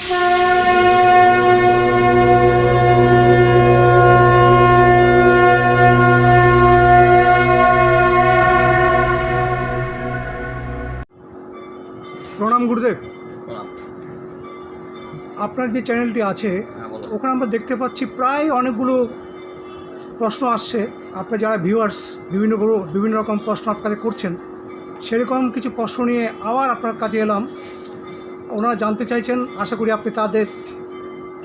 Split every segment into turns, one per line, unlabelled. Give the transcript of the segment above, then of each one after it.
প্রণাম গুরুদেব।
প্রণাম।
আপনার যে চ্যানেলটি আছে ওখানে আমরা দেখতে পাচ্ছি প্রায় অনেকগুলো প্রশ্ন আসছে। আপনার যারা ভিউয়ার্স বিভিন্ন রকম প্রশ্ন আপনাকে করছেন, সেরকম কিছু প্রশ্ন নিয়ে আবার আপনার কাছে এলাম। ওনারা জানতে চাইছেন, আশা করি আপনি তাদের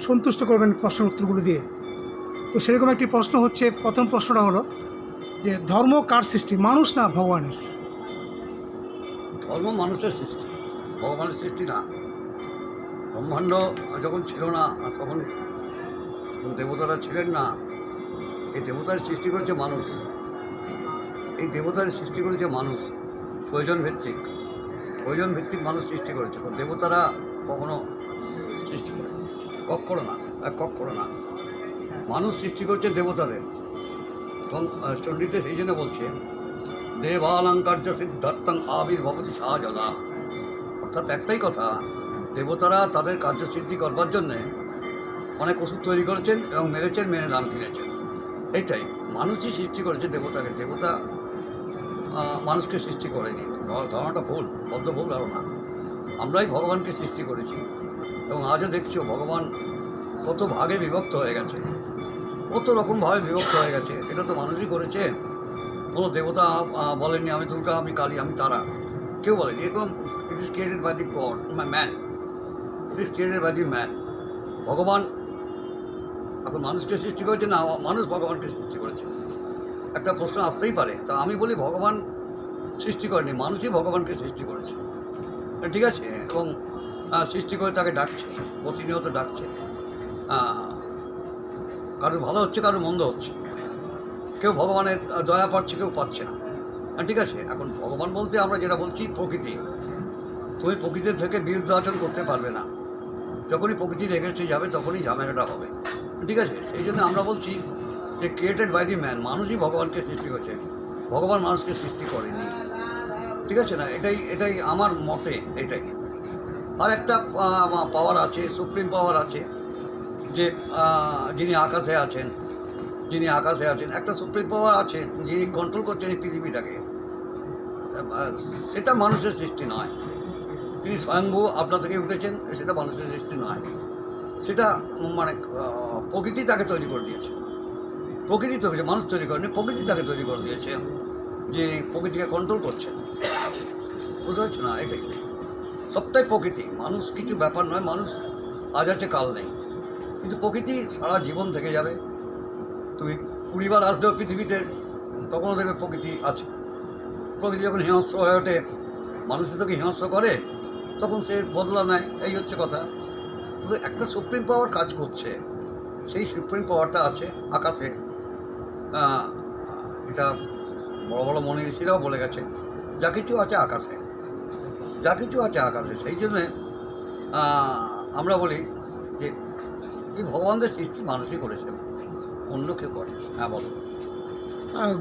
সন্তুষ্ট করবেন প্রশ্নের উত্তরগুলো দিয়ে। তো সেরকম একটি প্রশ্ন হচ্ছে, প্রথম প্রশ্নটা হলো যে ধর্ম কার সৃষ্টি, মানুষ না ভগবানের?
ধর্ম মানুষের সৃষ্টি, ভগবানের সৃষ্টি না। ব্রহ্মাণ্ড যখন ছিল না, তখন দেবতারা ছিলেন না। এই দেবতার সৃষ্টি করেছে মানুষ। এই দেবতার সৃষ্টি করেছে মানুষ, প্রয়োজন ভিত্তিক মানুষ সৃষ্টি করেছে। দেবতারা কখনো সৃষ্টি করে কখনো না। মানুষ সৃষ্টি করছে দেবতাদের। এবং চণ্ডীতে সেই জন্য বলছে, দেবালঙ্কার্য সিদ্ধার্থং আবির্ভবতি সাজলা। অর্থাৎ একটাই কথা, দেবতারা তাদের কার্যসিদ্ধি করবার জন্যে অনেক ওষুধ তৈরি করেছেন এবং মেরেছেন, মেরে নাম কিনেছেন। এইটাই, মানুষই সৃষ্টি করেছে দেবতাকে। দেবতা মানুষকে সৃষ্টি করেনি। ধারণাটা ভুল, বদ্ধ ভুল ধারণা। আমরাই ভগবানকে সৃষ্টি করেছি। এবং আজও দেখছো ভগবান কত ভাগে বিভক্ত হয়ে গেছে, কত রকমভাবে বিভক্ত হয়ে গেছে। এটা তো মানুষই করেছে। কোনো দেবতা বলেননি আমি দুর্গা, আমি কালী, আমি তারা, কেউ বলেনি। এরকম it is created by the God, man. It is created by the man. ভগবান এখন মানুষকে সৃষ্টি করেছে না মানুষ ভগবানকে সৃষ্টি করেছে? একটা প্রশ্ন আসতেই পারে। তা আমি বলি ভগবান সৃষ্টি করেনি, মানুষই ভগবানকে সৃষ্টি করেছে। ঠিক আছে? এবং সৃষ্টি করে তাকে ডাকছে, প্রতিনিয়ত ডাকছে। কারোর ভালো হচ্ছে, কারোর মন্দ হচ্ছে। কেউ ভগবানের দয়া পাচ্ছে, কেউ পাচ্ছে না। ঠিক আছে? এখন ভগবান বলতে আমরা যেটা বলছি প্রকৃতি। তুমি প্রকৃতির থেকে বিরুদ্ধ আচরণ করতে পারবে না। যখনই প্রকৃতি রেগেছে যাবে, তখনই ঝামেলাটা হবে। ঠিক আছে? সেই জন্য আমরা বলছি যে ক্রিয়েটেড বাই দি ম্যান, মানুষই ভগবানকে সৃষ্টি করেছে, ভগবান মানুষকে সৃষ্টি করেনি। ঠিক আছে না? এটাই আমার মতে। এটাই। আর একটা পাওয়ার আছে, সুপ্রিম পাওয়ার আছে, যে যিনি আকাশে আছেন, একটা সুপ্রিম পাওয়ার আছে যিনি কন্ট্রোল করছেন এই পৃথিবীটাকে। সেটা মানুষের সৃষ্টি নয়। তিনি স্বয়ংভূ আপনা থেকে উঠেছেন, সেটা মানুষের সৃষ্টি নয়। সেটা মানে প্রকৃতি তাকে তৈরি করে দিয়েছে। প্রকৃতি তৈরি, মানুষ তৈরি করেনি, প্রকৃতি তাকে তৈরি করে দিয়েছে, যে প্রকৃতিকে কন্ট্রোল করছে। বুঝতে পারছো না? এটাই সবটাই প্রকৃতি। মানুষ কিছু ব্যাপার নয়। মানুষ আজ আছে কাল নেই, কিন্তু প্রকৃতি সারা জীবন থেকে যাবে। তুমি 20 বার আসলেও পৃথিবীতে, তখনও দেখবে প্রকৃতি আছে। প্রকৃতি যখন হিংস্র হয়ে ওঠে, মানুষের তোকে হিংস্র করে, তখন সে বদলা নেয়। এই হচ্ছে কথা। কিন্তু একটা সুপ্রিম পাওয়ার কাজ করছে, সেই সুপ্রিম পাওয়ারটা আছে আকাশে। এটা বড় বড় মনি ঋষিরাও বলে গেছে, যা কিছু আছে আকাশে, সেই জন্যে আমরা বলি যে এই ভগবানদের সৃষ্টি মানুষই করেছে, অন্য কেউ করে। হ্যাঁ, বলো।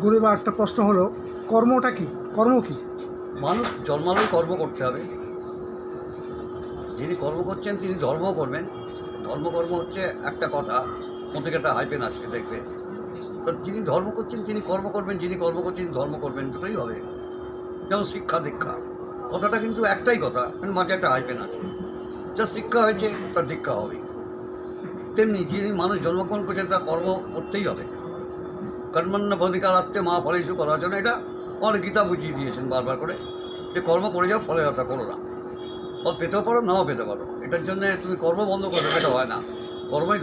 গুরুদেব, একটা প্রশ্ন হলো, কর্মটা কি? কর্ম কি?
মানুষ জন্মালেই কর্ম করতে হবে। যিনি কর্ম করছেন তিনি ধর্ম করবেন। ধর্মকর্ম হচ্ছে একটা কথা, প্রত্যেকে একটা হাইপেন আছে, দেখবে। তো যিনি ধর্ম করছেন তিনি কর্ম করবেন, যিনি কর্ম করছেন ধর্ম করবেন, দুটোই হবে। যেমন শিক্ষা দীক্ষা, কথাটা কিন্তু একটাই কথা, মাঝে একটা হাইপেন আছে। যা শিক্ষা হয়েছে তার দীক্ষা হবে। তেমনি যিনি মানুষ জন্মগ্রহণ করছেন তার কর্ম করতেই হবে। কর্মণ্য অধিকার আসতে মা ফলে ইস্যু করার জন্য এটা আমার গীতা বুঝিয়ে দিয়েছেন বারবার করে, যে কর্ম করে যাও, ফলের আশা করো না। ফল পেতেও পারো, নাও পেতে পারো। এটার জন্যে তুমি কর্ম বন্ধ করবে, এটা হয় না। কর্মই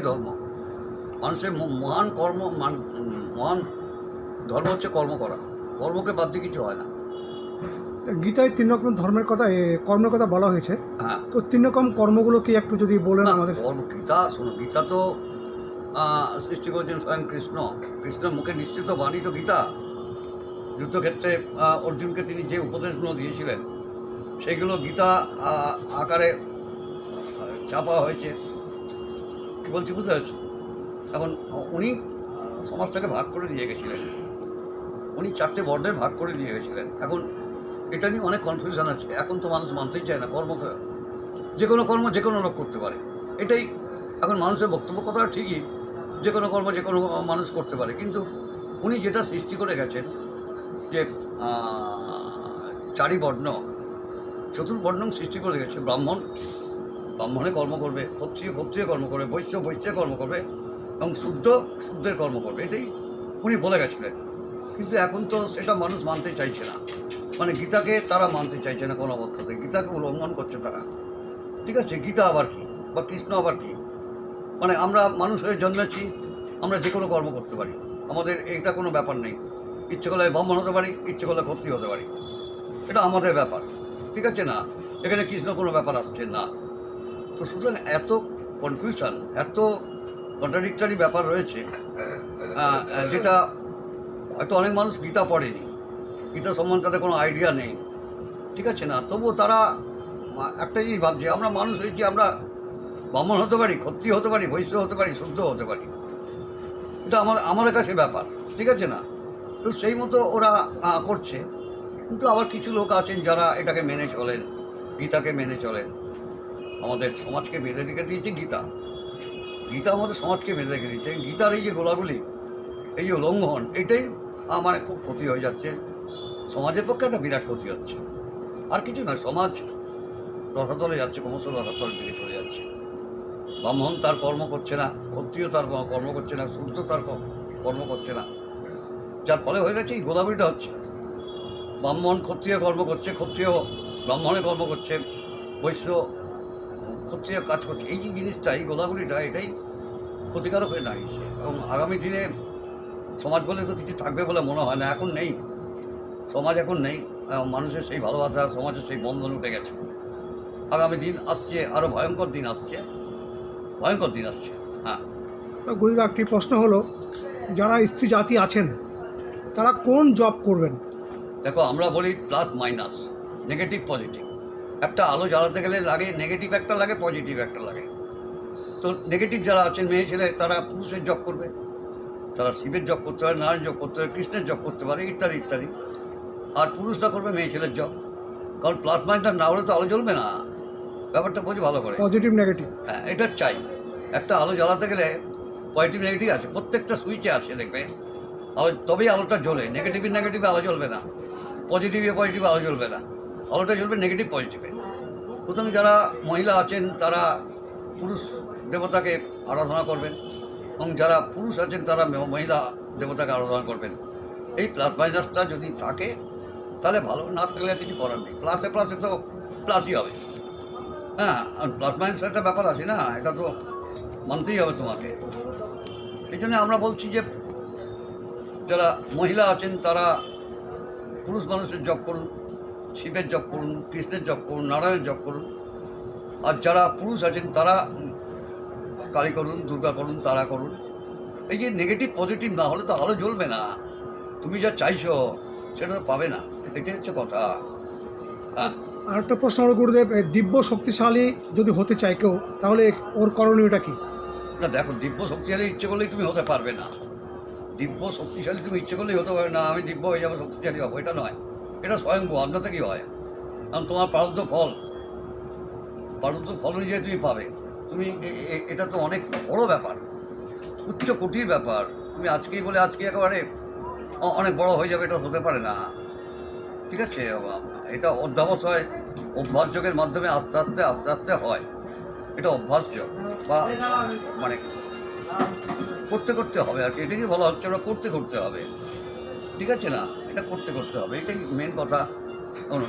ধর্ম। মানুষের মহান ধর্ম হচ্ছে কর্ম করা। কর্মকে বাদ দিয়ে কিছু হয় না।
গীতায় 3 রকম ধর্মের কথা, কর্মের কথা বলা হয়েছে।
হ্যাঁ,
তো 3 রকম কর্মগুলো কি একটু যদি বলেন আমাদের।
গীতা তো সৃষ্টি করেছেন স্বয়ং কৃষ্ণ। কৃষ্ণের মুখে নিশ্চিত বাণী তো গীতা। যুদ্ধক্ষেত্রে অর্জুনকে তিনি যে উপদেশগুলো দিয়েছিলেন, সেগুলো গীতা আকারে ছাপা হয়েছে। কী বলছি, বুঝতে পারছো? এখন উনি সমাজটাকে ভাগ করে দিয়ে গেছিলেন, উনি 4টে বর্ণের ভাগ করে দিয়ে গেছিলেন। এখন এটা নিয়ে অনেক কনফিউশন আছে। এখন তো মানুষ মানতেই চায় না। যে কোনো কর্ম যে কোনো লোক করতে পারে, এটাই এখন মানুষের বক্তব্য। কথাটা ঠিকই, যে কোনো কর্ম যে কোনো মানুষ করতে পারে, কিন্তু উনি যেটা সৃষ্টি করে গেছেন যে চারি বর্ণ, চতুর্বর্ণ সৃষ্টি করে গেছে। ব্রাহ্মণ ব্রাহ্মণে কর্ম করবে, ক্ষত্রিয় ক্ষত্রিয় কর্ম করবে, বৈশ্য বৈশ্যে কর্ম করবে, এবং শুদ্ধ শুদ্ধের কর্ম করবে, এটাই উনি বলে গেছিলেন। কিন্তু এখন তো সেটা মানুষ মানতে চাইছে না, মানে গীতাকে তারা মানতে চাইছে না কোনো অবস্থাতে, গীতাকে উল্লঙ্ঘন করছে তারা। ঠিক আছে, গীতা আবার কি, বা কৃষ্ণ আবার কি? মানে আমরা মানুষ হয়ে জন্মেছি, আমরা যে কোনো কর্ম করতে পারি, আমাদের এইটা কোনো ব্যাপার নেই। ইচ্ছে করলে ব্রাহ্মণ হতে পারি, ইচ্ছে করলে ক্ষত্রিয় হতে পারি, এটা আমাদের ব্যাপার। ঠিক আছে না, এখানে কৃষ্ণ কোনো ব্যাপার আসছে না। তো সুতরাং এত কনফিউশন, এত কন্ট্রাডিক্টরি ব্যাপার রয়েছে, যেটা হয়তো অনেক মানুষ গীতা পড়েনি, গীতা সম্বন্ধে তাদের কোনো আইডিয়া নেই। ঠিক আছে না, তবুও তারা একটা জিনিস ভাবছে, আমরা মানুষ হয়েছি, আমরা ব্রাহ্মণ হতে পারি, ক্ষত্রিয় হতে পারি, বৈশ্য হতে পারি, শুদ্ধ হতে পারি, এটা আমাদের কাছে ব্যাপার। ঠিক আছে না, তো সেই মতো ওরা করছে। কিন্তু আবার কিছু লোক আছেন যারা এটাকে মেনে চলেন, গীতাকে মেনে চলেন। আমাদের সমাজকে বেঁধে রেখে দিয়েছে গীতা, গীতা আমাদের সমাজকে বেঁধে রেখে দিয়েছে। গীতার এই যে গোলাগুলি, এই যে লঙ্ঘন, এটাই আমার খুব ক্ষতি হয়ে যাচ্ছে, সমাজের পক্ষে একটা বিরাট ক্ষতি হচ্ছে। আর কিছু নয়, সমাজ রসাতলে যাচ্ছে, ক্রমশ রসাতলের দিকে চলে যাচ্ছে। ব্রাহ্মণ তার কর্ম করছে না, ক্ষত্রিয় তার কর্ম করছে না, শুদ্ধ তার কর্ম করছে না, যার ফলে হয়ে গেছে এই গোলাগুলিটা হচ্ছে। ব্রাহ্মণ ক্ষত্রিয় কর্ম করছে, ক্ষত্রিয় ব্রাহ্মণের কর্ম করছে, বৈশ্য ক্ষত্রিয় কাজ করছে। এই যে জিনিসটা, এই গোলাগুলিটা, এটাই ক্ষতিকারক হয়ে দাঁড়িয়েছে। এবং আগামী দিনে সমাজ বলে তো কিছু থাকবে বলে মনে হয় না, এখন নেই সমাজ, এখন নেই মানুষের সেই ভালোবাসা, সমাজের সেই বন্ধন উঠে গেছে। আগামী দিন আসছে, আরও ভয়ঙ্কর দিন আসছে, ভয়ঙ্কর দিন আসছে। হ্যাঁ,
তো গুরুদেব একটি প্রশ্ন হলো, যারা স্ত্রী জাতি আছেন তারা কোন জব করবেন?
দেখো, আমরা বলি প্লাস মাইনাস, নেগেটিভ পজিটিভ। একটা আলো জ্বালাতে গেলে লাগে নেগেটিভ একটা লাগে, পজিটিভ একটা লাগে। তো নেগেটিভ যারা আছেন মেয়ে ছেলে, তারা পুরুষের জব করবে, তারা শিবের জব করতে পারে, নারায়ণ জব করতে পারে, কৃষ্ণের জব করতে পারে, ইত্যাদি ইত্যাদি। আর পুরুষরা করবে মেয়ে ছেলের জব, কারণ প্লাস মাইনাস না হলে তো আলো জ্বলবে না। ব্যাপারটা বোঝো ভালো করে।
পজিটিভ নেগেটিভ,
হ্যাঁ, এটা চাই। একটা আলো জ্বালাতে গেলে পজিটিভ নেগেটিভ আছে, প্রত্যেকটা সুইচে আছে, দেখবে আলো, তবেই আলোটা জ্বলে। নেগেটিভে নেগেটিভে আলো জ্বলবে না, পজিটিভে পজিটিভে আলো জ্বলবে না, আলোটা জ্বলবে নেগেটিভ পজিটিভে। সুতরাং যারা মহিলা আছেন তারা পুরুষ দেবতাকে আরাধনা করবেন, এবং যারা পুরুষ আছেন তারা মহিলা দেবতাকে আরাধনা করবেন। এই প্লাস মাইনাসটা যদি থাকে তাহলে ভালো, না থাকলে আর কিছু করার নেই। প্লাসে প্লাসে তো প্লাসই হবে। হ্যাঁ, আর প্লাস মাইনাসের একটা ব্যাপার আছে না, এটা তো মানতেই হবে তোমাকে। এই জন্য আমরা বলছি যে যারা মহিলা আছেন তারা পুরুষ মানুষের জব করুন, শিবের জব করুন, কৃষ্ণের জব করুন, নারায়ণের জব করুন। আর যারা পুরুষ আছেন তারা কালী করুন, দুর্গা করুন, তারা করুন। এই যে নেগেটিভ পজিটিভ না হলে তো আলো জ্বলবে না, তুমি যা চাইছো সেটা তো পাবে না, এটাই হচ্ছে কথা। হ্যাঁ,
আর একটা প্রশ্ন হলো গুরুদেব, দিব্য শক্তিশালী যদি হতে চায় কেউ, তাহলে ওর করণীয়টা কি?
না দেখো, দিব্য শক্তিশালী ইচ্ছে করলেই তুমি হতে পারবে না। দিব্য শক্তিশালী তুমি ইচ্ছে করলেই হতে পারবে না, আমি দিব্য হয়ে যাবো, শক্তিশালী হবো, এটা নয়। এটা স্বয়ংভূ, আপনার থেকেই হয়। কারণ তোমার প্রারব্ধ ফল অনুযায়ী তুমি পাবে। তুমি এটা তো অনেক বড় ব্যাপার, উচ্চ কোটির ব্যাপার। তুমি আজকেই বলে আজকে একেবারে অনেক বড় হয়ে যাবে, এটা হতে পারে না। ঠিক আছে, এটা অধ্যাবসায়, অভ্যাসযোগের মাধ্যমে আস্তে আস্তে আস্তে আস্তে হয়। এটা অভ্যাসযোগ, বা মানে করতে করতে হবে আর কি, এটাকে বলা হচ্ছে, ওরা করতে হবে। ঠিক আছে না, এটা করতে হবে, এটাই মেন কথা।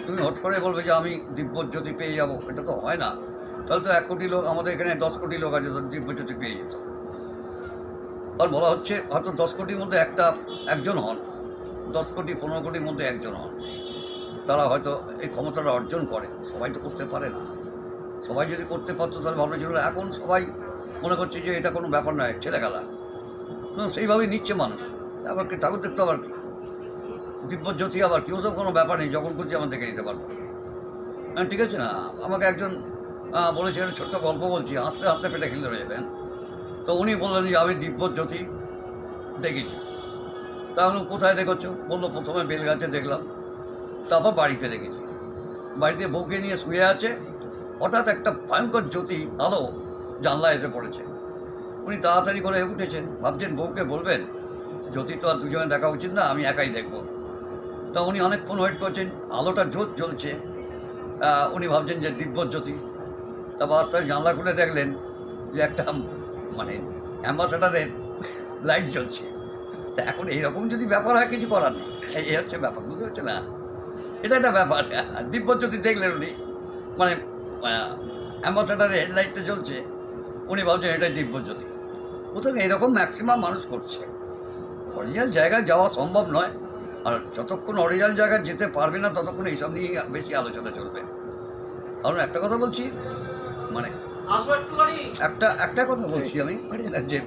তুমি হট করে বলবে যে আমি দিব্যজ্যোতি পেয়ে যাব, এটা তো হয় না। তাহলে তো 1 কোটি লোক, আমাদের এখানে 10 কোটি লোক আছে, দিব্যজ্যোতি পেয়ে যেত। আর বলা হচ্ছে হয়তো 10 কোটির মধ্যে একজন হন, 10 কোটি 15 কোটির মধ্যে একজন হন, তারা হয়তো এই ক্ষমতাটা অর্জন করে। সবাই তো করতে পারে না। সবাই যদি করতে পারতো তাহলে ভাবনা ছিল। এখন সবাই মনে করছে যে এটা কোনো ব্যাপার নয়, ছেলেখেলা। সেইভাবেই নিচ্ছে মানুষ। আবার কি ঠাকুর দেখতে, আবার কি দিব্যজ্যোতি, আবার কি ওসব কোনো ব্যাপার নেই, যখন খুঁজছি আমরা দেখে নিতে পারবো। হ্যাঁ, ঠিক আছে না। আমাকে একজন বলেছে, একটা ছোট্ট গল্প বলছি, হাসতে হাসতে পেটে খিল ধরে যাবেন। তো উনি বললেন যে আমি দিব্যজ্যোতি দেখেছি। তাহলে কোথায় দেখেছো? বললো প্রথমে বেলগাছে দেখলাম, তারপর বাড়িতে দেখেছি। বাড়িতে বউকে নিয়ে শুয়ে আছে, হঠাৎ একটা ভয়ঙ্কর জ্যোতি আলো জানলায় এসে পড়েছে। উনি তাড়াতাড়ি করে উঠেছেন, ভাবছেন বউকে বলবেন জ্যোতি তো আর দুজনে দেখা উচিত না, আমি একাই দেখব। তা উনি অনেকক্ষণ ওয়েট করছেন, আলোটা জোর জ্বলছে, উনি ভাবছেন যে দিব্য জ্যোতি। তারপর আস্তে আস্তে জানলা খুলে দেখলেন যে একটা মানে অ্যাম্বাসাডারের লাইট জ্বলছে। তা এখন এইরকম যদি ব্যাপার হয় কিছু করার নেই, এই হচ্ছে ব্যাপার, বুঝতে পারছে না? এটা একটা ব্যাপার। দিব্য জ্যোতি দেখলেন উনি, মানে অ্যাম্বাসাডারের হেডলাইটটা জ্বলছে, উনি ভাবছেন এটাই দিব্য জ্যোতি। প্রথমে এরকম ম্যাক্সিমাম মানুষ করছে। অরিজিনাল জায়গায় যাওয়া সম্ভব নয়, আর যতক্ষণ অরিজিনাল জায়গায় যেতে পারবে না ততক্ষণ এইসব নিয়ে বেশি আলোচনা চলবে। কারণ একটা কথা বলছি, মানে একটা কথা বলছি আমি, যে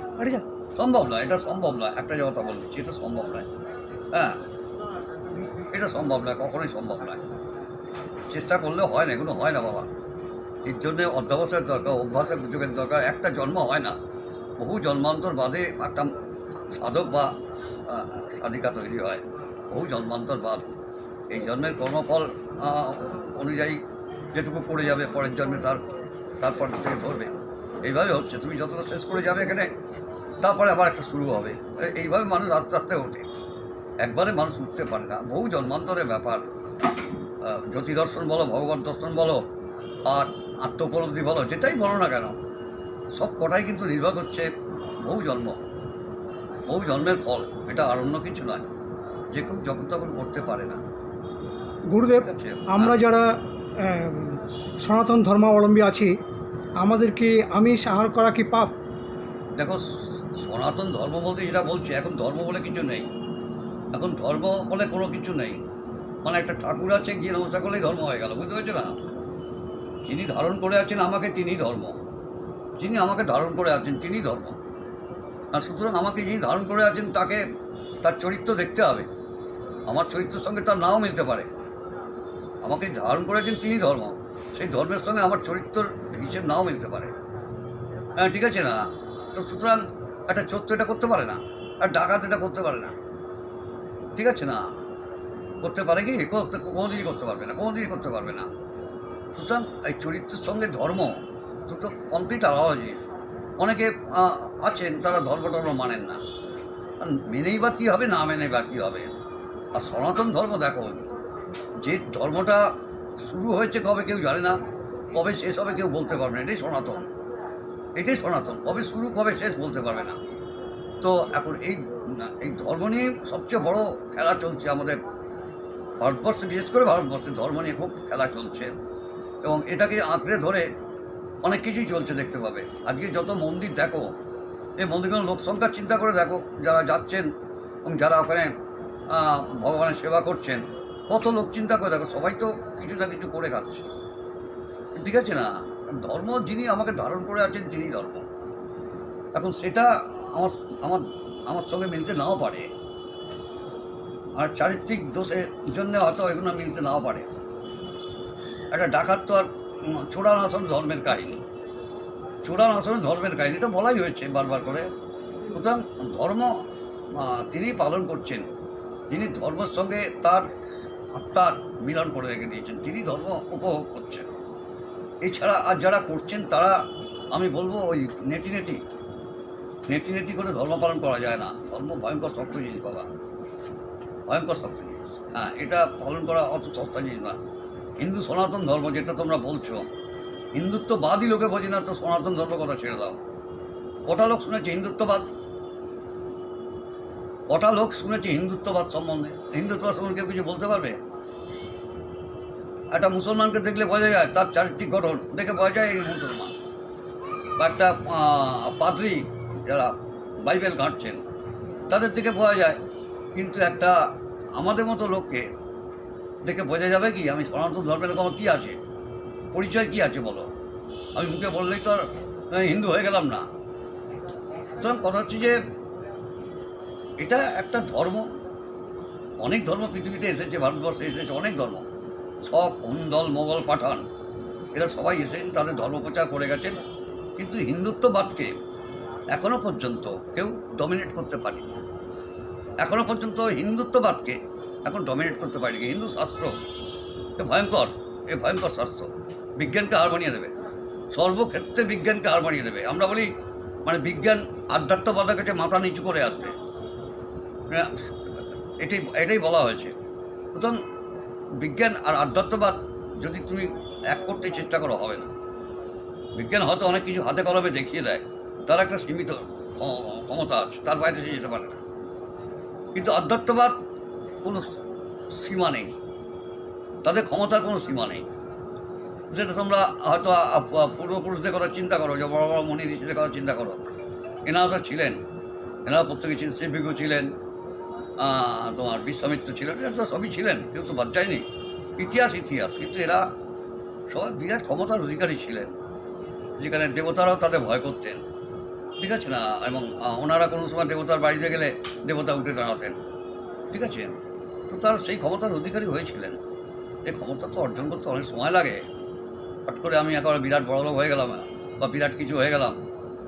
সম্ভব নয়, এটা সম্ভব নয়। একটা যে কথা বলছি এটা সম্ভব নয়, হ্যাঁ এটা সম্ভব নয়, কখনোই সম্ভব নয়। চেষ্টা করলে হয় না, এগুলো হয় না বাবা। এর জন্যে অধ্যাবসায়ের দরকার, অভ্যাসের সুযোগের দরকার। একটা জন্ম হয় না, বহু জন্মান্তর বাদে একটা সাধক বা সাধিকা তৈরি হয়, বহু জন্মান্তর বাদ। এই জন্মের কর্মফল অনুযায়ী যেটুকু করে যাবে পরের জন্মে তারপর থেকে ধরবে। এইভাবে হচ্ছে, তুমি যতটা শেষ করে যাবে এখানে, তারপরে আবার একটা শুরু হবে। এইভাবে মানুষ আস্তে আস্তে ওঠে, একবারে মানুষ উঠতে পারে না। বহু জন্মান্তরের ব্যাপার। জ্যোতি দর্শন বলো, ভগবান দর্শন বলো, আর আত্মোপলব্ধি বলো, যেটাই বলো না কেন, সব কটাই কিন্তু নির্ভর করছে বহু জন্মের ফল। এটা আর অন্য কিছু নয়, যে কেউ যখন তখন করতে পারে না।
গুরুদেব,
ঠিক আছে?
আমরা যারা সনাতন ধর্মাবলম্বী আছি, আমাদের কি আমিষ আহার করা কি পাপ?
দেখো, সনাতন ধর্ম বলতে যেটা বলছি, এখন ধর্ম বলে কিছু নেই। এখন ধর্ম বলে কোনো কিছু নেই। মানে একটা ঠাকুর আছে, গিয়ে নমস্কার করলেই ধর্ম হয়ে গেল, বুঝতে পারছো না? যিনি ধারণ করে আছেন আমাকে, তিনি ধর্ম। যিনি আমাকে ধারণ করে আছেন তিনি ধর্ম। আর সুতরাং আমাকে যিনি ধারণ করে আছেন তাকে, তার চরিত্র দেখতে হবে। আমার চরিত্রের সঙ্গে তার নাও মিলতে পারে। আমাকে ধারণ করেছেন তিনি ধর্ম, সেই ধর্মের সঙ্গে আমার চরিত্রের হিসেব নাও মিলতে পারে। হ্যাঁ, ঠিক আছে না? তো সুতরাং একটা চোর এটা করতে পারে না, আর ডাকাত এটা করতে পারে না, ঠিক আছে না? করতে পারে কি? কোনোদিনই করতে পারবে না, কোনোদিনই করতে পারবে না। সুতরাং এই চরিত্রের সঙ্গে ধর্ম দুটো কমপ্লিট আলাদা জিনিস। অনেকে আছেন তারা ধর্ম মানেন না, মেনেই বা কী হবে, না মেনেই বা কী হবে। আর সনাতন ধর্ম দেখো, যে ধর্মটা শুরু হয়েছে কবে কেউ জানে না, কবে শেষ হবে কেউ বলতে পারবে না। এটাই সনাতন, এটাই সনাতন। কবে শুরু কবে শেষ বলতে পারবে না। তো এখন এই ধর্ম নিয়ে সবচেয়ে বড় খেলা চলছে আমাদের ভারতবর্ষে, বিশেষ করে ভারতবর্ষে ধর্ম নিয়ে খুব খেলা চলছে, এবং এটাকে আঁকড়ে ধরে অনেক কিছুই চলছে দেখতে পাবে। আজকে যত মন্দির দেখো, এই মন্দিরগুলো লোক সংখ্যার চিন্তা করে দেখো, যারা যাচ্ছেন এবং যারা ওখানে ভগবানের সেবা করছেন, কত লোক চিন্তা করে দেখো, সবাই তো কিছু না কিছু করে খাচ্ছে, ঠিক আছে না? ধর্ম যিনি আমাকে ধারণ করে আছেন তিনি ধর্ম। এখন সেটা আমার আমার আমার সঙ্গে মিলতে নাও পারে, আর চারিত্রিক দোষের জন্য হয়তো এগুলো মিলতে নাও পারে। একটা ডাকাত তো আর চোরান আসন ধর্মের কাহিনী, চোরান আসনে ধর্মের কাহিনী, এটা বলাই হয়েছে বারবার করে। সুতরাং ধর্ম তিনি পালন করছেন, যিনি ধর্মের সঙ্গে তার আত্মার মিলন করে রেখে দিয়েছেন, তিনি ধর্ম উপভোগ করছেন। এছাড়া আর যারা করছেন তারা, আমি বলবো ওই নেতি নেতি করে ধর্ম পালন করা যায় না। ধর্ম ভয়ঙ্কর শক্ত জিনিস বাবা, ভয়ঙ্কর শক্ত জিনিস। হ্যাঁ, এটা পালন করা অত সস্তা জিনিস না। হিন্দু সনাতন ধর্ম যেটা তোমরা বলছো, হিন্দুত্ববাদী লোকে বোঝে না, তো সনাতন ধর্ম কথা ছেড়ে দাও। কটা লোক শুনেছে হিন্দুত্ববাদ? কটা লোক শুনেছে হিন্দুত্ববাদ সম্বন্ধে? হিন্দুত্ববাদ সম্বন্ধে কেউ কিছু বলতে পারবে? একটা মুসলমানকে দেখলে বোঝা যায়, তার চারিত্রিক গঠন দেখে বোঝা যায় এই মুসলমান। বা একটা পাদ্রী যারা বাইবেল ঘাঁটছেন, তাদের থেকে বোঝা যায়। কিন্তু একটা আমাদের মতো লোককে দেখে বোঝা যাবে কি আমি সনাতন ধর্মের এরকম কী আছে, পরিচয় কী আছে বলো? আমি মুখে বললেই তো আর হিন্দু হয়ে গেলাম না। সুতরাং কথা হচ্ছে যে এটা একটা ধর্ম। অনেক ধর্ম পৃথিবীতে এসেছে, ভারতবর্ষে এসেছে অনেক ধর্ম, শক, হুন্দল, মোগল, পাঠান, এরা সবাই এসে তাদের ধর্মপ্রচার করে গেছেন। কিন্তু হিন্দুত্ববাদকে এখনও পর্যন্ত কেউ ডমিনেট করতে পারেনি। এখনও পর্যন্ত হিন্দুত্ববাদকে এখন ডমিনেট করতে পারেনি। হিন্দু শাস্ত্র এ ভয়ঙ্কর শাস্ত্র, বিজ্ঞানকে হার মানিয়ে দেবে, সর্বক্ষেত্রে বিজ্ঞানকে হার মানিয়ে দেবে। আমরা বলি মানে বিজ্ঞান আধ্যাত্মবাদের কাছে মাথা নিচু করে আসবে, এটাই বলা হয়েছে। সুতরাং বিজ্ঞান আর আধ্যাত্মবাদ যদি তুমি এক করতে চেষ্টা করো হবে না। বিজ্ঞান হয়তো অনেক কিছু হাতে কলমে দেখিয়ে দেয়, তার একটা সীমিত ক্ষমতা আছে, তার বাইরে সে যেতে পারে না। কিন্তু আধ্যাত্মবাদ কোনো সীমা নেই, তাদের ক্ষমতার কোনো সীমা নেই। সেটা তোমরা হয়তো পূর্বপুরুষদের কথা চিন্তা করো, যে বড় বড় মনি ঋষিদের কথা চিন্তা করো, এনারা তো ছিলেন, এনারা প্রত্যেকে ছিলেন, শ্রীবিজ্ঞ ছিলেন, তোমার বিশ্বামিত্র ছিলেন, এরা তো সবই ছিলেন, কেউ তো বাদ যায়নি। ইতিহাস, কিন্তু এরা সবাই বিরাট ক্ষমতার অধিকারী ছিলেন, যেখানে দেবতারাও তাদের ভয় করতেন, ঠিক আছে না? এবং ওনারা কোনো সময় দেবতার বাড়িতে গেলে দেবতা উঠে দাঁড়াতেন, ঠিক আছে? তো তারা সেই ক্ষমতার অধিকারী হয়েছিলেন। এই ক্ষমতা তো অর্জন করতে অনেক সময় লাগে। হঠাৎ করে আমি একেবারে বিরাট বড়লোক হয়ে গেলাম বা বিরাট কিছু হয়ে গেলাম,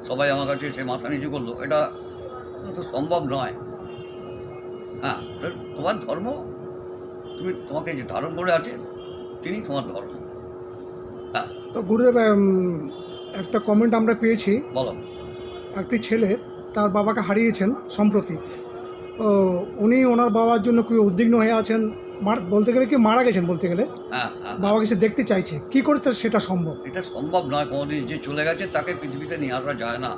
সবাই আমার কাছে সে মাথা নিচু করলো, এটা তো সম্ভব নয়। হ্যাঁ, তোমার ধর্ম, তোমাকে যে ধারণ করে আছে তিনি তোমার ধর্ম। হ্যাঁ,
তো গুরুদেব, একটা কমেন্ট আমরা পেয়েছি,
বলো।
একটি ছেলে তার বাবাকে হারিয়েছেন সম্প্রতি। উনি ওনার বাবার জন্য খুবই উদ্বিগ্ন হয়ে আছেন, বলতে গেলে কি মারা গেছেন বলতে গেলে।
হ্যাঁ,
বাবাকে সে দেখতে চাইছে, কি করে তার সেটা সম্ভব?
এটা সম্ভব নয় কোনোদিন। যে চলে গেছে তাকে পৃথিবীতে নিয়ে আসা যায় না।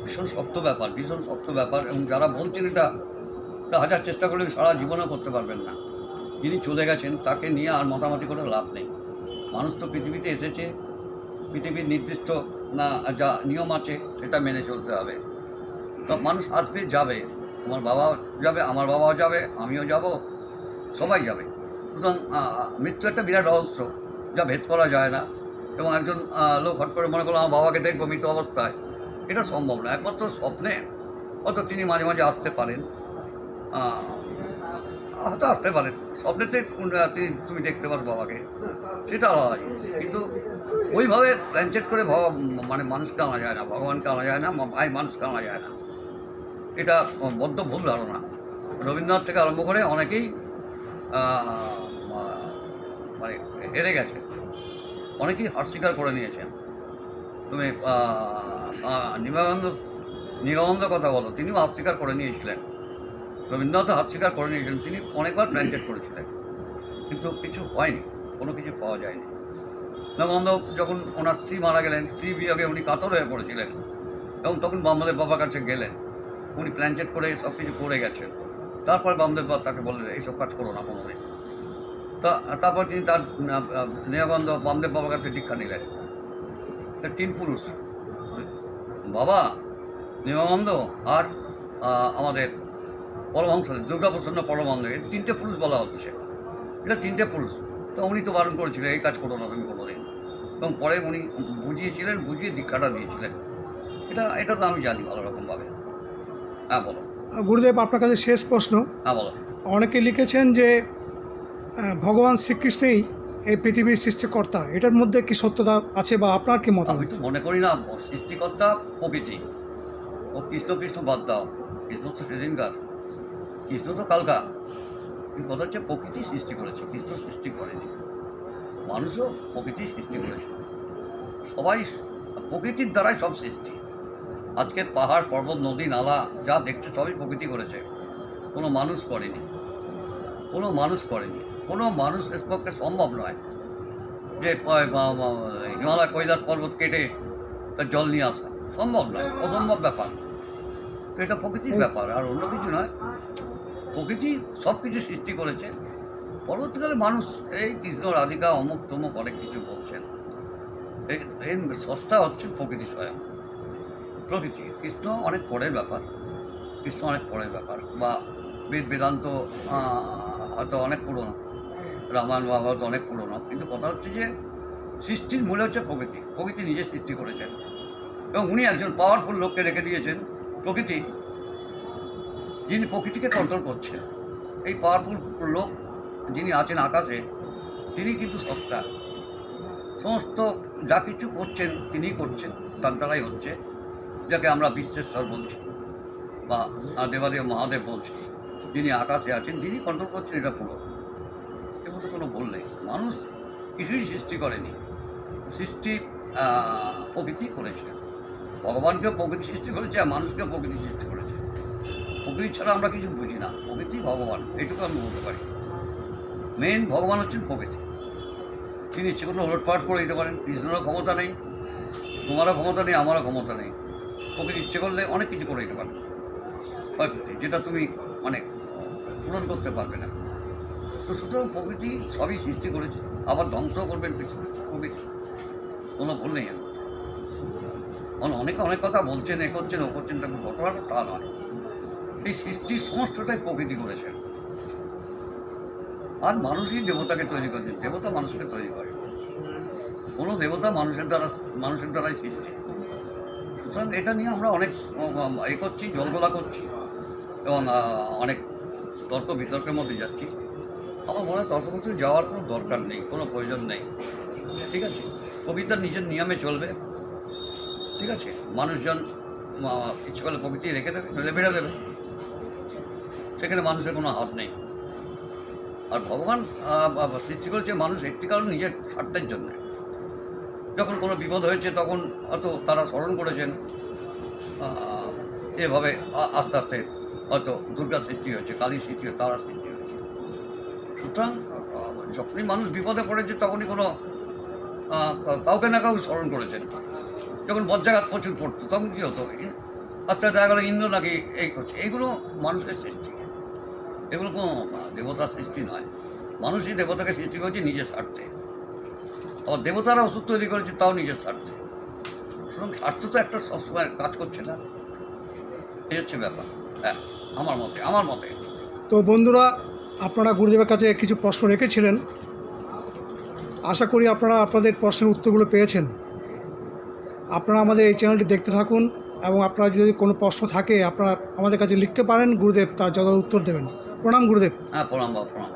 ভীষণ শক্ত ব্যাপার, ভীষণ শক্ত ব্যাপার। এবং যারা বলছেন এটা হাজার চেষ্টা করলে সারা জীবনও করতে পারবেন না। যিনি চলে গেছেন তাকে নিয়ে আর মাতামাতি করে লাভ নেই। মানুষ তো পৃথিবীতে এসেছে, পৃথিবীর নির্দিষ্ট না যা নিয়ম আছে সেটা মেনে চলতে হবে। তো মানুষ আসবে, যাবে, তোমার বাবাও যাবে, আমার বাবাও যাবে, আমিও যাব, সবাই যাবে। সুতরাং মৃত্যু একটা বিরাট রহস্য, যা ভেদ করা যায় না। এবং একজন লোক হট করে মনে করলো আমার বাবাকে দেখবো মৃত অবস্থায়, এটা সম্ভব না। একমাত্র স্বপ্নে হয়তো তিনি মাঝে মাঝে আসতে পারেন, হয়তো আসতে পারেন স্বপ্নেতে তুমি দেখতে পারো বাবাকে, সেটা আলাদা। কিন্তু ওইভাবে প্ল্যানচেট করে মানে মানুষকে আনা যায় না, ভগবানকে আনা যায় না, মানুষকে আনা যায় না। এটা বদ্ধ ভুল ধারণা। রবীন্দ্রনাথ থেকে আরম্ভ করে অনেকেই মানে হেরে গেছে, অনেকেই হার স্বীকার করে নিয়েছেন। তুমি নিগমানন্দ কথা বলো, তিনিও হার স্বীকার করে নিয়েছিলেন। রবীন্দ্রনাথ হাত স্বীকার করে নিয়েছিলেন, তিনি অনেকবার প্ল্যানচেট করেছিলেন, কিন্তু কিছু হয়নি, কোনো কিছু পাওয়া যায়নি। নিগমানন্দ যখন ওনার স্ত্রী মারা গেলেন, স্ত্রী বিয়োগে উনি কাতর হয়ে পড়েছিলেন, এবং তখন বামদেব বাবার কাছে গেলেন। উনি প্ল্যানচেট করে সব কিছু করে গেছেন। তারপর বামদেব বাবা তাকে বললেন এইসব কাজ করো না কোনোদিন। তারপর তিনি তার নিগমানন্দ বামদেব বাবার কাছে দীক্ষা নিলেন। তিন পুরুষ, বাবা, নিগমানন্দ আর আমাদের পরমহংস দুর্গাপ্রসন্ন পরমানন্দ, এই তিনটে পুরুষ বলা হচ্ছে। এটা তিনটে পুরুষ। তো উনি তো বারণ করেছিলেন এই কাজ করো না তুমি কোনোদিন, এবং পরে উনি বুঝিয়েছিলেন, বুঝিয়ে দীক্ষাটা দিয়েছিলেন। এটা তো আমি জানি ভালো রকমভাবে। হ্যাঁ, বলো।
গুরুদেব, আপনার কাছে শেষ প্রশ্ন।
হ্যাঁ, বলো।
অনেকে লিখেছেন যে ভগবান শ্রীকৃষ্ণই এই পৃথিবীর সৃষ্টিকর্তা, এটার মধ্যে কি সত্যতা আছে বা আপনার কি
আমি
মতামত?
তো মনে করি না। সৃষ্টিকর্তা প্রকৃতি, ও কৃষ্ণ বাদ দাও, কৃষ্ণ তো সেদিনকার, কৃষ্ণ তো কালকা। কিন্তু কথা হচ্ছে প্রকৃতি সৃষ্টি করেছে, কৃষ্ণ সৃষ্টি করেনি। মানুষও প্রকৃতি সৃষ্টি করেছে। সবাই প্রকৃতির দ্বারাই সব সৃষ্টি। আজকের পাহাড় পর্বত নদী নালা যা দেখছে সবই প্রকৃতি করেছে, কোনো মানুষ করেনি, কোনো মানুষ করেনি। কোনো মানুষের পক্ষে সম্ভব নয় যে হিমালয় কৈলাস পর্বত কেটে তার জল নিয়ে আসা, সম্ভব নয়, অসম্ভব ব্যাপার। তো এটা প্রকৃতির ব্যাপার, আর অন্য কিছু নয়। প্রকৃতি সব কিছু সৃষ্টি করেছে। পরবর্তীকালে মানুষ এই কৃষ্ণ রাধিকা অমুক তমুক অনেক কিছু বলছেন। এই স্রষ্টা হচ্ছে প্রকৃতি স্বয়ং। প্রকৃতি, কৃষ্ণ অনেক পরের ব্যাপার, কৃষ্ণ অনেক পরের ব্যাপার। বা বেদান্ত হয়তো অনেক পুরনো, রামায়ণ মহাভারত অনেক পুরনো। কিন্তু কথা হচ্ছে যে সৃষ্টির মূলে হচ্ছে প্রকৃতি। প্রকৃতি নিজে সৃষ্টি করেছেন, এবং উনি একজন পাওয়ারফুল লোককে রেখে দিয়েছেন প্রকৃতি, যিনি প্রকৃতিকে কন্ট্রোল করছেন। এই পাওয়ারফুল লোক যিনি আছেন আকাশে, তিনি কিন্তু সত্তা। সমস্ত যা কিছু করছেন তিনিই করছেন, তার দ্বারাই হচ্ছে, যাকে আমরা বিশ্বেশ্বর বলছি বা দেবাদেব মহাদেব বলছি। যিনি আকাশে আছেন তিনি কন্ট্রোল করছেন, এটা পুরো। এর মতো কোনো ভুল নেই। মানুষ কিছুই সৃষ্টি করেনি, সৃষ্টি প্রকৃতি করেছে। ভগবানকে প্রকৃতি সৃষ্টি করেছে আর মানুষকে প্রকৃতি সৃষ্টি করেছে। প্রকৃতি ছাড়া আমরা কিছু বুঝি না, প্রকৃতি ভগবান, এইটুকু আমি বলতে পারি। মেন ভগবান হচ্ছেন প্রকৃতি, তিনি ইচ্ছে করলে ওলটপাট করে দিতে পারেন। কৃষ্ণেরও ক্ষমতা নেই, তোমারও ক্ষমতা নেই, আমারও ক্ষমতা নেই। প্রকৃতি ইচ্ছে করলে অনেক কিছু করে দিতে পারে ক্ষয়ক্ষতি, যেটা তুমি মানে পূরণ করতে পারবে না। তো সুতরাং প্রকৃতি সবই সৃষ্টি করেছে, আবার ধ্বংসও করবেন পৃথিবী প্রকৃতি, কোনো ভুল নেই এর মধ্যে। অনেকে অনেক কথা বলছেন, এ করছেন, ও করছেন, তাকে ঘটনাটা তা নয়। এই সৃষ্টির সমস্তটাই প্রকৃতি করেছেন, আর মানুষই দেবতাকে তৈরি করেছেন, দেবতা মানুষকে তৈরি করে। কোনো দেবতা মানুষের দ্বারাই সৃষ্টি। সুতরাং এটা নিয়ে আমরা অনেক এ করছি, জলগোলা করছি এবং অনেক তর্ক বিতর্কের মধ্যে যাচ্ছি। আমার মনে হয় তর্ক করতে যাওয়ার কোনো দরকার নেই, কোনো প্রয়োজন নেই। ঠিক আছে, কবিতা নিজের নিয়মে চলবে। ঠিক আছে, মানুষজন ইচ্ছে করলে প্রকৃতি রেখে দেবে, নইলে বেড়ে দেবে, সেখানে মানুষের কোনো হাত নেই। আর ভগবান সৃষ্টি করেছে মানুষ একটি কারণ, নিজের স্বার্থের জন্যে। যখন কোনো বিপদ হয়েছে তখন হয়তো তারা স্মরণ করেছেন, এভাবে আস্তে আস্তে হয়তো দুর্গা সৃষ্টি হয়েছে, কালী সৃষ্টি হয়েছে, তারা সৃষ্টি হয়েছে। সুতরাং যখনই মানুষ বিপদে পড়েছে তখনই কোনো কাউকে না কাউকে স্মরণ করেছেন। যখন বজ্রাঘাত প্রচুর পড়তো তখন কী হতো, আস্তে আস্তে দেখা গেলো ইন্দ্র নাকি এই করছে। এইগুলো মানুষের সৃষ্টি, এগুলো কোনো দেবতার সৃষ্টি নয়। মানুষই দেবতাকে সৃষ্টি করেছে নিজের স্বার্থে, আবার দেবতারা ওষুধ তৈরি করেছে তাও নিজের স্বার্থে। সুতরাং স্বার্থ তো একটা সবসময় কাজ করছে না, এই হচ্ছে ব্যাপার। হ্যাঁ, আমার মতে।
তো বন্ধুরা, আপনারা গুরুদেবের কাছে কিছু প্রশ্ন রেখেছিলেন, আশা করি আপনারা আপনাদের প্রশ্নের উত্তরগুলো পেয়েছেন। আপনারা আমাদের এই চ্যানেলটি দেখতে থাকুন, এবং আপনারা যদি কোনো প্রশ্ন থাকে আপনারা আমাদের কাছে লিখতে পারেন, গুরুদেব তার যথাযথ উত্তর দেবেন। প্রণাম গুরুদেব।
হ্যাঁ, প্রণাম বাবা, প্রণাম।